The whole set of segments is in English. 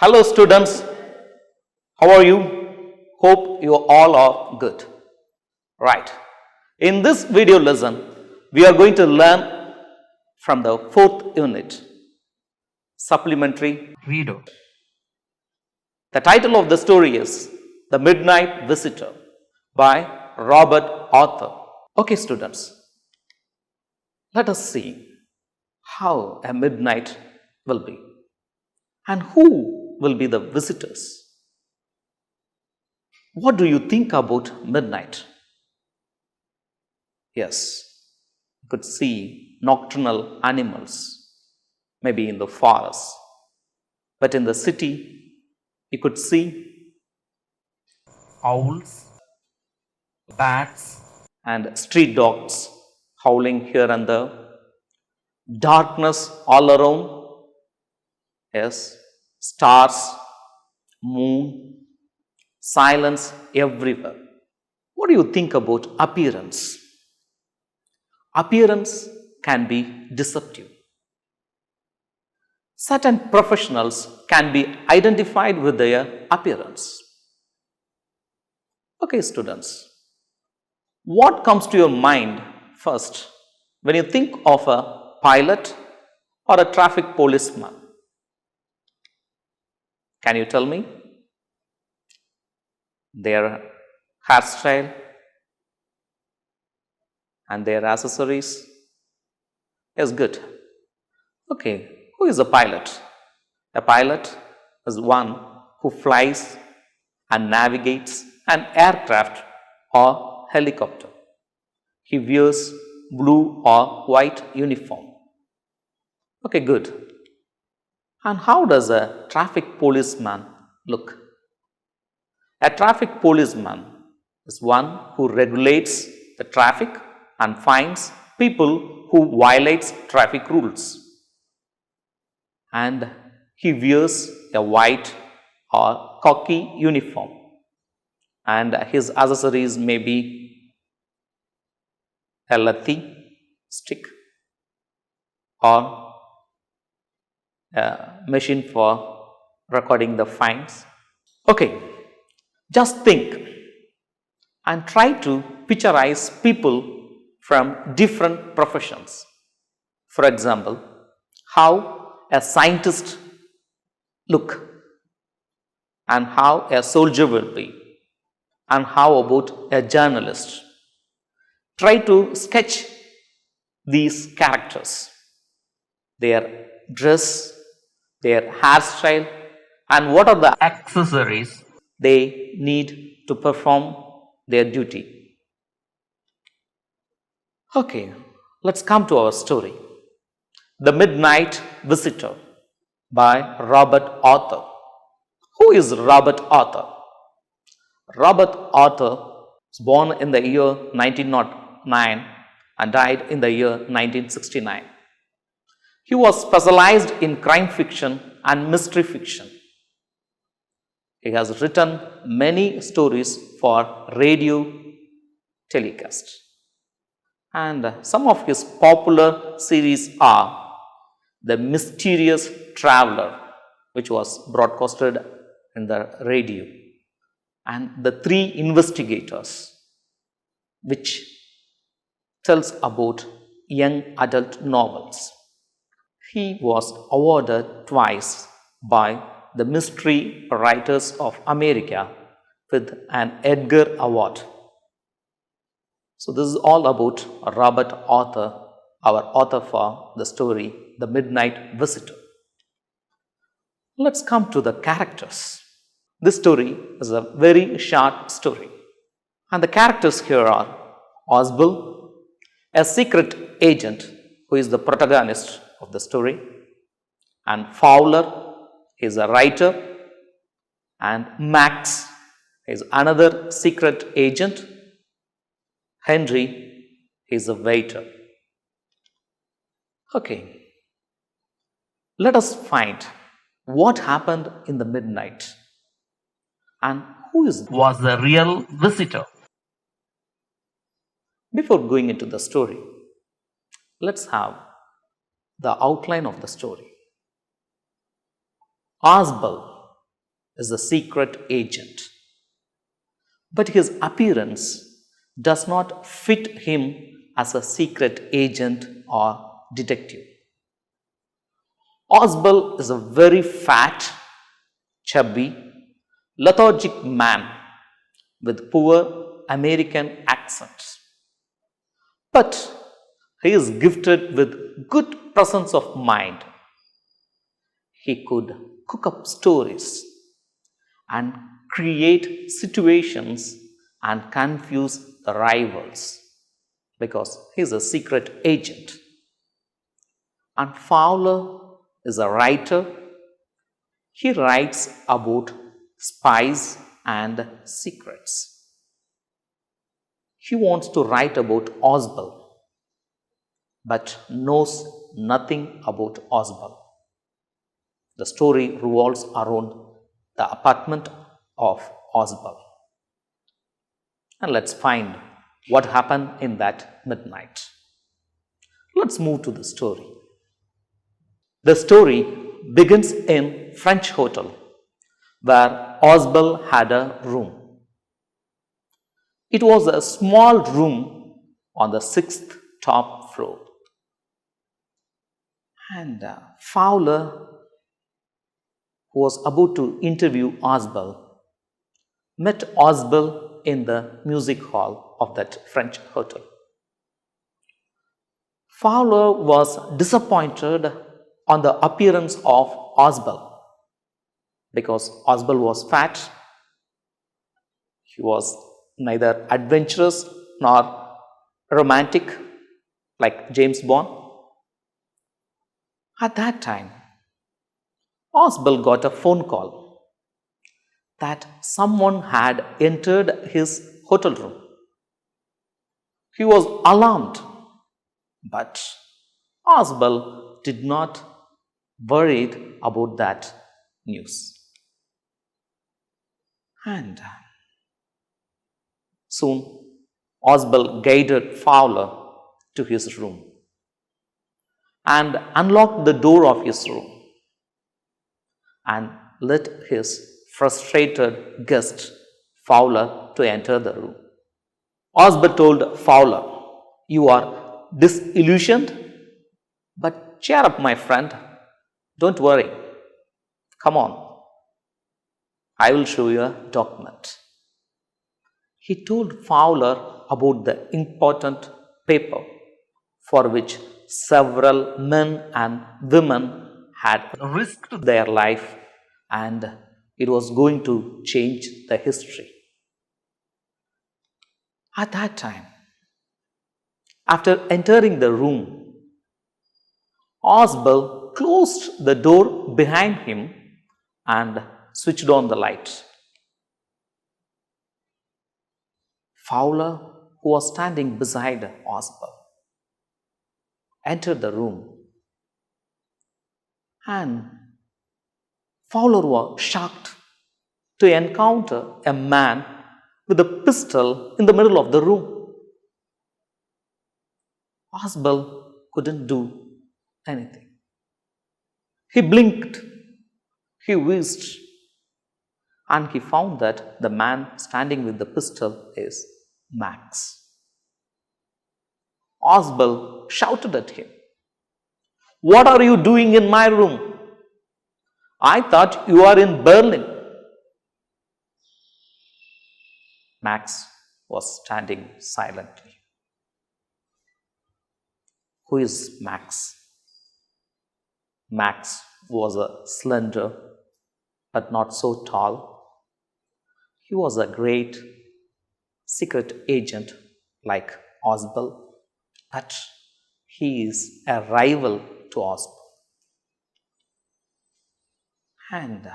Hello students, how are you? Hope you all are good. Right. In this video lesson, we are going to learn from the fourth unit, Supplementary Reader. The title of the story is The Midnight Visitor by Robert Arthur. Okay students, let us see how a midnight will be and who will be the visitors. What do you think about midnight? Yes, you could see nocturnal animals, maybe in the forest. But in the city, you could see owls, bats, and street dogs howling here and there. Darkness all around. Yes, stars, moon, silence everywhere. What do you think about appearance? Appearance can be deceptive. Certain professionals can be identified with their appearance. Okay, students, what comes to your mind first when you think of a pilot or a traffic policeman? Can you tell me? Their hairstyle and their accessories? Yes, good. Okay, who is a pilot? A pilot is one who flies and navigates an aircraft or helicopter. He wears blue or white uniform. Okay, good. And how does a traffic policeman look? A traffic policeman is one who regulates the traffic and fines people who violate traffic rules. And he wears a white or khaki uniform. And his accessories may be a lathi stick or a machine for recording the fines. Okay, just think and try to picturize people from different professions. For example, how a scientist look and how a soldier will be and how about a journalist. Try to sketch these characters, their dress, their hairstyle, and what are the accessories they need to perform their duty. Okay, let's come to our story. The Midnight Visitor by Robert Arthur. Who is Robert Arthur? Robert Arthur was born in the year 1909 and died in the year 1969. He was specialized in crime fiction and mystery fiction. He has written many stories for radio telecast. And some of his popular series are The Mysterious Traveler, which was broadcasted in the radio, and The Three Investigators, which tells about young adult novels. He was awarded twice by the Mystery Writers of America with an Edgar Award. So this is all about Robert Arthur, our author for the story, The Midnight Visitor. Let's come to the characters. This story is a very short story. And the characters here are Oswald, a secret agent who is the protagonist of the story, and Fowler is a writer, and Max is another secret agent. Henry is a waiter. Okay, let us find what happened in the midnight and who was the real visitor. Before going into the story, let's have the outline of the story. Oswald is a secret agent, but his appearance does not fit him as a secret agent or detective. Oswald is a very fat, chubby, lethargic man with poor American accent. But he is gifted with good presence of mind. He could cook up stories and create situations and confuse the rivals because he is a secret agent. And Fowler is a writer. He writes about spies and secrets. He wants to write about Oswald, but knows nothing about Oswald. The story revolves around the apartment of Oswald. And let's find what happened in that midnight. Let's move to the story. The story begins in French hotel where Oswald had a room. It was a small room on the 6th top floor. And Fowler, who was about to interview Oswald, met Oswald in the music hall of that French hotel. Fowler was disappointed on the appearance of Oswald because Oswald was fat. He was neither adventurous nor romantic like James Bond. At that time, Oswald got a phone call that someone had entered his hotel room. He was alarmed, but Oswald did not worry about that news. And soon, Oswald guided Fowler to his room and unlocked the door of his room and let his frustrated guest Fowler to enter the room. Oswald told Fowler, "You are disillusioned, but cheer up, my friend. Don't worry. Come on. I will show you a document." He told Fowler about the important paper for which several men and women had risked their life, and it was going to change the history. At that time, after entering the room, Oswald closed the door behind him and switched on the light. Fowler, who was standing beside Oswald, entered the room, and Fowler was shocked to encounter a man with a pistol in the middle of the room. Oswald couldn't do anything. He blinked, he whizzed, and he found that the man standing with the pistol is Max. Oswald shouted at him, "What are you doing in my room? I thought you are in Berlin." Max was standing silently. Who is Max? Max was a slender but not so tall. He was a great secret agent like Oswald, but he is a rival to Oswald. And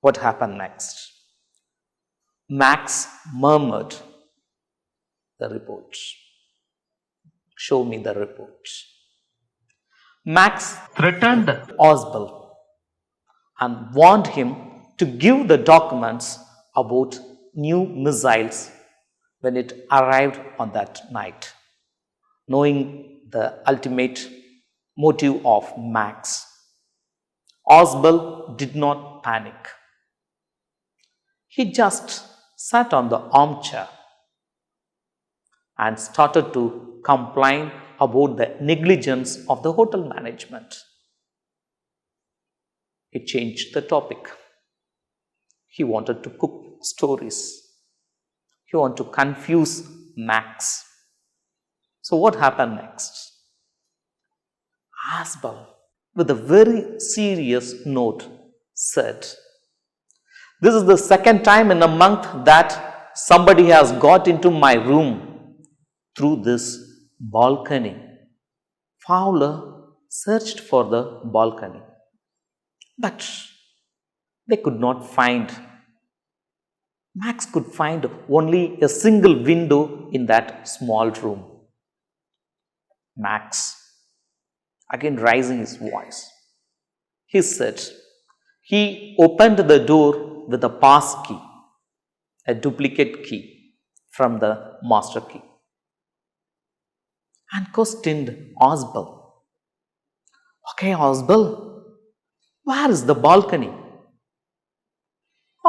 what happened next? Max murmured, "The report. Show me the report." Max threatened Oswald and warned him to give the documents about new missiles when it arrived on that night. Knowing the ultimate motive of Max, Oswald did not panic. He just sat on the armchair and started to complain about the negligence of the hotel management. He changed the topic. He wanted to cook stories. He wanted to confuse Max. So what happened next? Asbel, with a very serious note, said, "This is the second time in a month that somebody has got into my room through this balcony." Fowler searched for the balcony, but they could not find. Max could find only a single window in that small room. Max, again raising his voice, he said he opened the door with a pass key, a duplicate key from the master key, and questioned Asbel. "Okay, Asbel, where is the balcony?"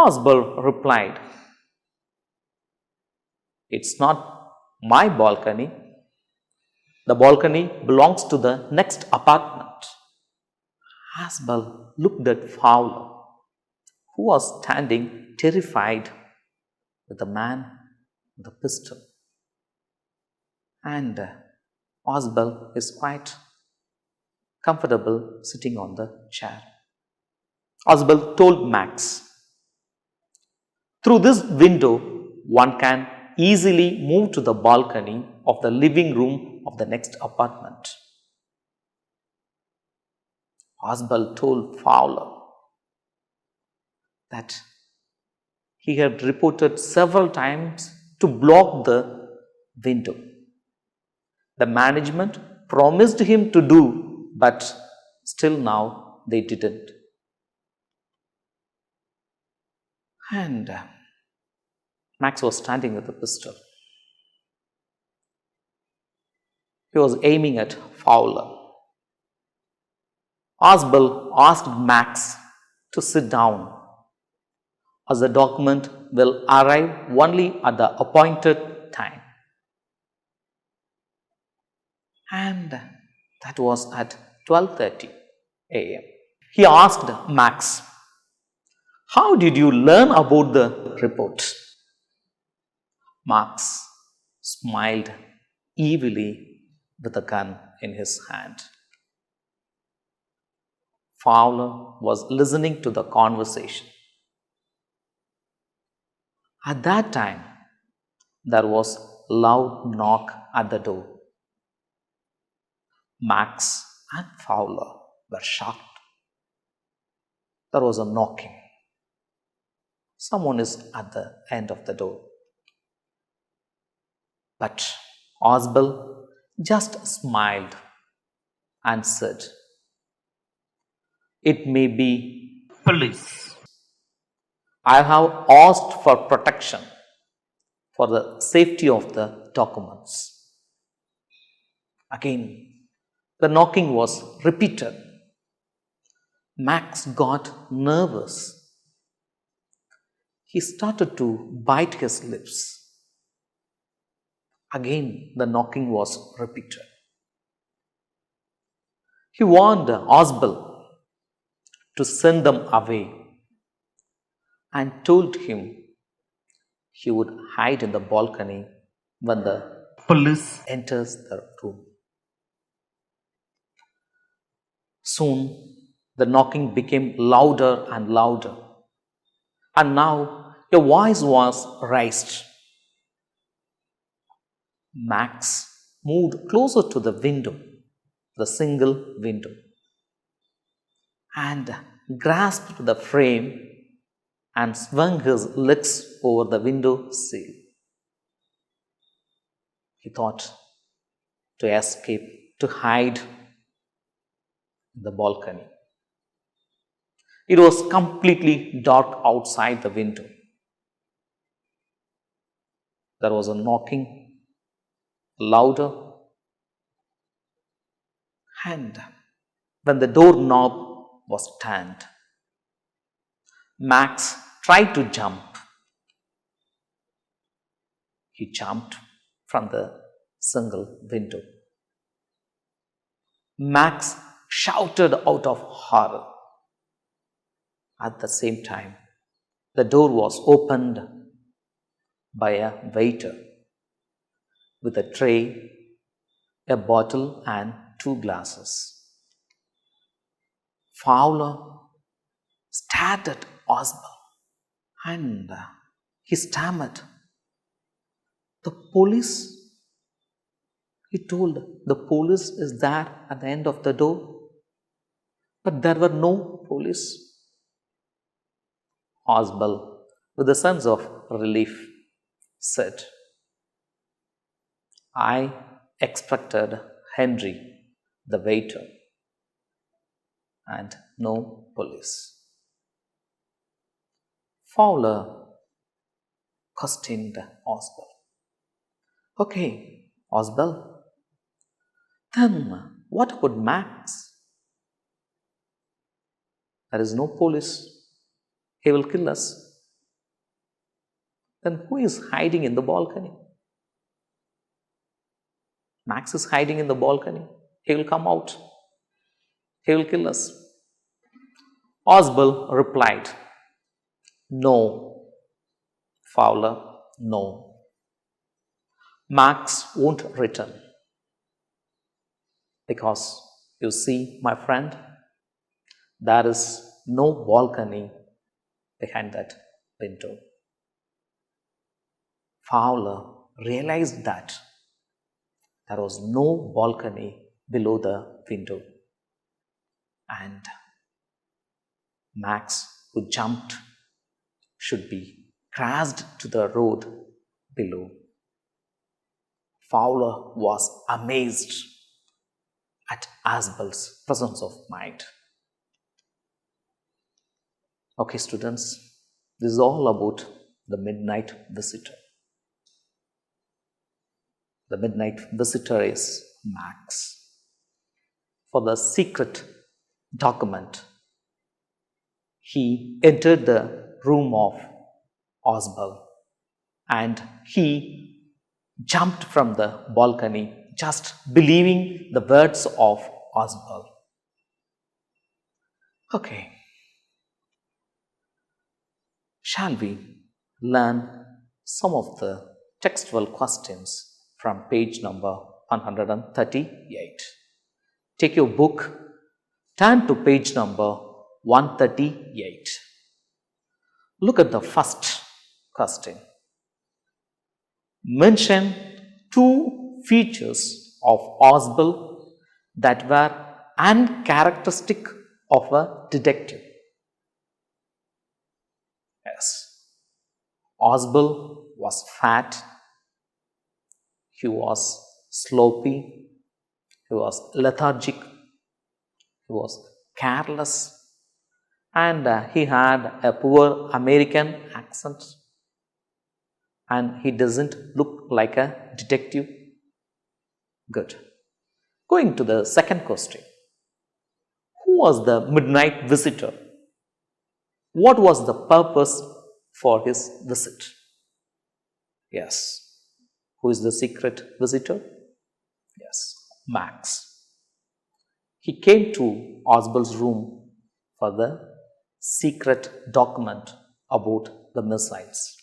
Asbel replied, "It's not my balcony. The balcony belongs to the next apartment." Asbel looked at Fowler, who was standing terrified with the man with the pistol. And Asbel is quite comfortable sitting on the chair. Asbel told Max, "Through this window, one can easily move to the balcony of the living room of the next apartment." Asbel told Fowler that he had reported several times to block the window. The management promised him to do, but still now they didn't. And Max was standing with a pistol. He was aiming at Fowler. Asbel asked Max to sit down, as the document will arrive only at the appointed time. And that was at 12:30 a.m. He asked Max, "How did you learn about the report?" Max smiled evilly with a gun in his hand. Fowler was listening to the conversation. At that time, there was a loud knock at the door. Max and Fowler were shocked. There was a knocking. Someone is at the end of the door. But Asbel just smiled and said, "It may be police. I have asked for protection for the safety of the documents." Again, the knocking was repeated. Max got nervous. He started to bite his lips. Again, the knocking was repeated. He warned Asbel to send them away and told him he would hide in the balcony when the police enters the room. Soon, the knocking became louder and louder, and now a voice was raised. Max moved closer to the window, the single window, and grasped the frame and swung his legs over the window sill. He thought to escape, to hide in the balcony. It was completely dark outside the window. There was a knocking, louder, and when the doorknob was turned, Max tried to jump, he jumped from the single window. Max shouted out of horror. At the same time, the door was opened by a waiter with a tray, a bottle, and 2 glasses. Fowler stared at Oswald and he stammered, "The police?" He told, "The police is there at the end of the door." But there were no police. Oswald, with a sense of relief, said, "I expected Henry, the waiter, and no police." Fowler questioned Oswald. "Okay, Oswald, then what about Max?" "There is no police. He will kill us." "Then who is hiding in the balcony?" "Max is hiding in the balcony. He will come out. He will kill us." Oswald replied, "No, Fowler, no. Max won't return. Because, you see, my friend, there is no balcony behind that window." Fowler realized that there was no balcony below the window, and Max, who jumped, should be crashed to the road below. Fowler was amazed at Oswald's presence of mind. Okay, students, this is all about the midnight visitor. The midnight visitor is Max. For the secret document, he entered the room of Oswald and he jumped from the balcony, just believing the words of Oswald. Okay. Shall we learn some of the textual questions from page number 138? Take your book, turn to page number 138. Look at the first question. Mention 2 features of Oswald that were uncharacteristic of a detective. Yes. Oswald was fat. He was sloppy. He was lethargic. He was careless. And he had a poor American accent. And he doesn't look like a detective. Good. Going to the second question. Who was the midnight visitor? What was the purpose for his visit? Yes. Who is the secret visitor? Yes, Max. He came to Oswald's room for the secret document about the missiles.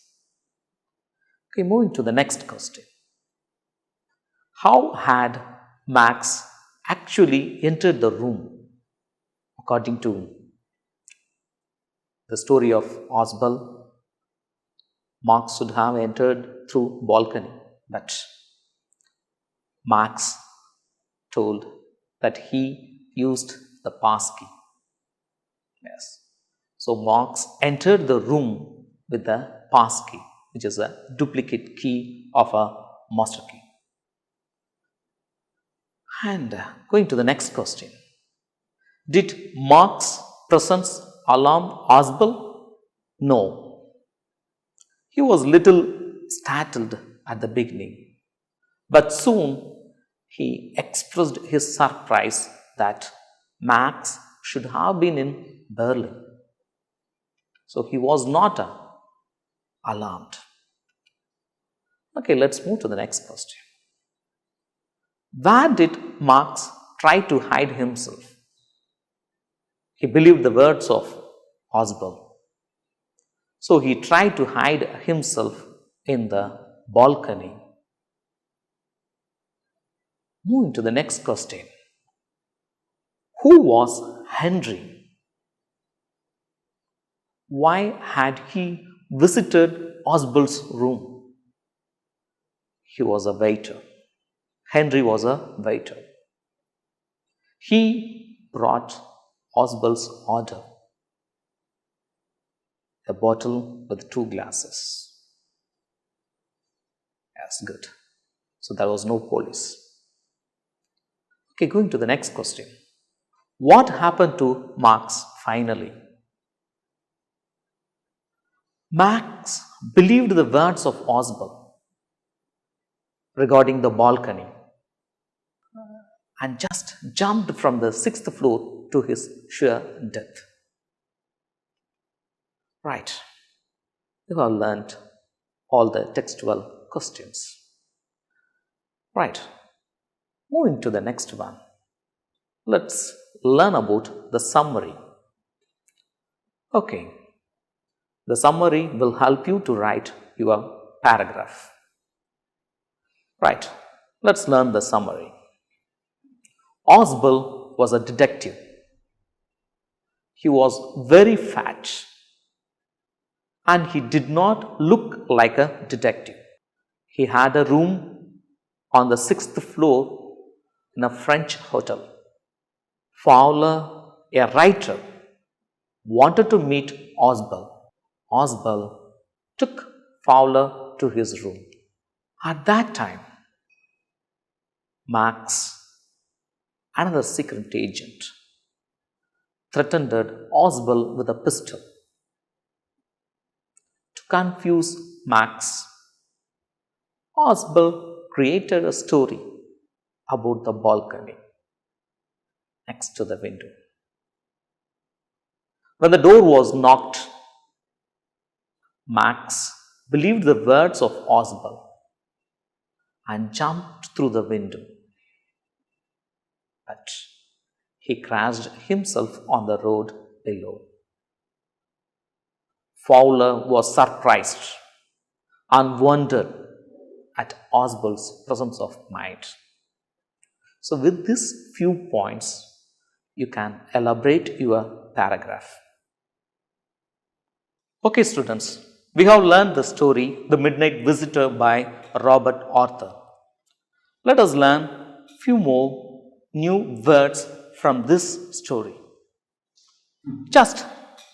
Okay, moving to the next question. How had Max actually entered the room? According to the story of Oswald, Max should have entered through balcony, but Max told that he used the passkey. Yes. So Max entered the room with the passkey, which is a duplicate key of a master key. And going to the next question. Did Max's presence alarm Oswald? No. He was little startled at the beginning, but soon he expressed his surprise that Max should have been in Berlin. So he was not alarmed. Okay, let's move to the next question. Where did Marx try to hide himself? He believed the words of Oswald. So he tried to hide himself in the balcony. Moving to the next question. Who was Henry? Why had he visited Oswald's room? He was a waiter. Henry was a waiter. He brought Oswald's order, a bottle with 2 glasses. That's good. So there was no police. Okay, going to the next question. What happened to Marx finally? Marx believed the words of Oswald regarding the balcony and just jumped from the 6th floor to his sure death. Right. You have learned all the textual questions. Right. Moving to the next one. Let's learn about the summary. Okay. The summary will help you to write your paragraph. Right. Let's learn the summary. Oswald was a detective. He was very fat and he did not look like a detective. He had a room on the 6th floor in a French hotel. Fowler, a writer, wanted to meet Oswald. Oswald took Fowler to his room. At that time, Marx, another secret agent, threatened Oswald with a pistol. To confuse Marx, Oswald created a story about the balcony next to the window. When the door was knocked, Marx believed the words of Oswald and jumped through the window. But he crashed himself on the road below. Fowler was surprised and wondered at Oswald's presence of mind. So with these few points, you can elaborate your paragraph. Okay, students, we have learned the story, The Midnight Visitor by Robert Arthur. Let us learn few more new words from this story. Just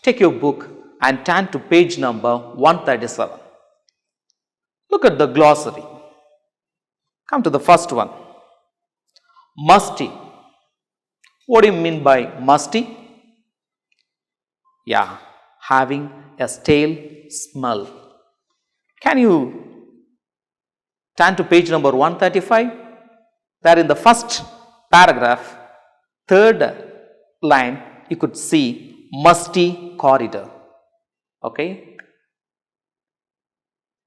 take your book and turn to page number 137. Look at the glossary. Come to the first one. Musty. What do you mean by musty? Yeah, having a stale smell. Can you turn to page number 135? There in the first paragraph, third line, you could see musty corridor. Okay?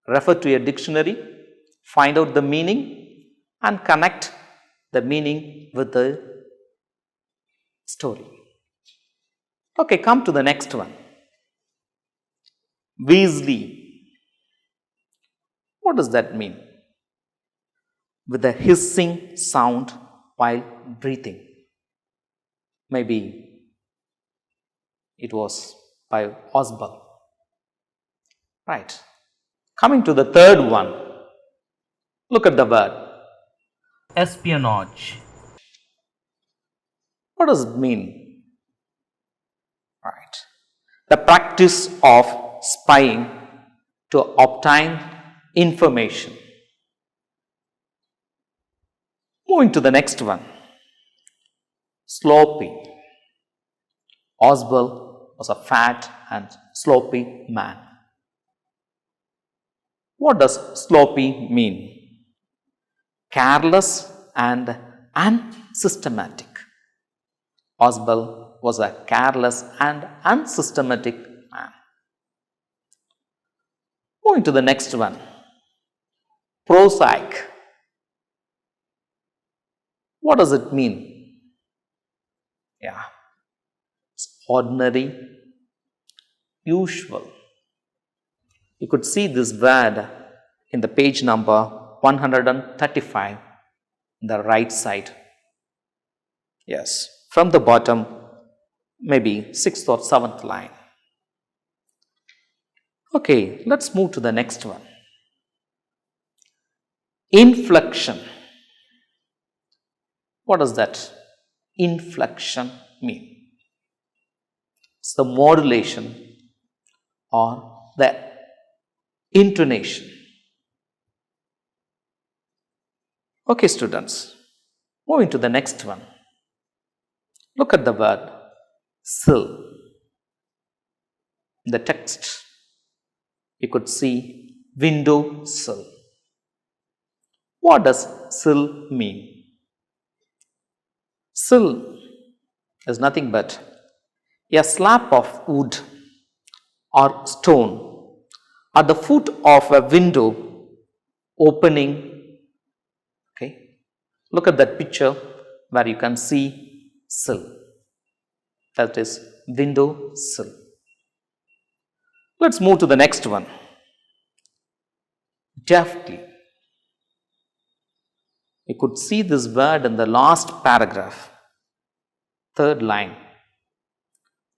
Refer to a dictionary, find out the meaning and connect the meaning with the story. Okay, come to the next one. Weasley. What does that mean? With a hissing sound while breathing. Maybe it was by Oswald. Right. Coming to the third one. Look at the word. Espionage. What does it mean? Right. The practice of spying to obtain information. Moving to the next one. Sloppy. Oswald was a fat and sloppy man. What does sloppy mean? Careless and unsystematic. Oswald was a careless and unsystematic man. Moving to the next one. prosaic. What does it mean? Yeah, it's ordinary, usual. You could see this word in the page number 135, the right side. Yes, from the bottom, maybe 6th or 7th line. Okay, let's move to the next one. Inflection. What does that inflection mean? It's the modulation or the intonation. Okay, students, moving to the next one. Look at the word sill. In the text, you could see window sill. What does sill mean? Sill is nothing but a slab of wood or stone at the foot of a window opening. Okay, look at that picture where you can see sill. That is window sill. Let's move to the next one. Deftly. You could see this word in the last paragraph, 3rd line.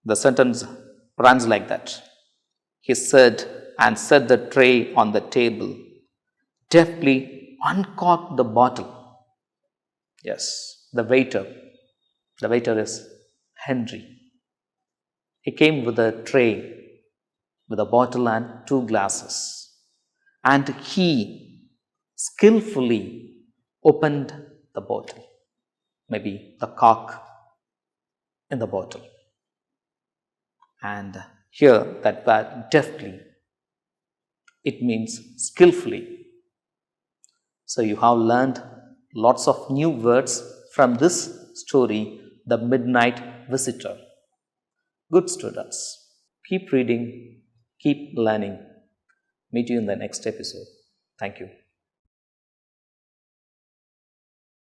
The sentence runs like that. He said and set the tray on the table, deftly uncorked the bottle. Yes, the waiter is Henry. He came with a tray with a bottle and 2 glasses, and he skillfully opened the bottle, maybe the cork in the bottle. And here that word deftly, it means skillfully. So you have learned lots of new words from this story, The Midnight Visitor. Good students, keep reading, keep learning. Meet you in the next episode. Thank you.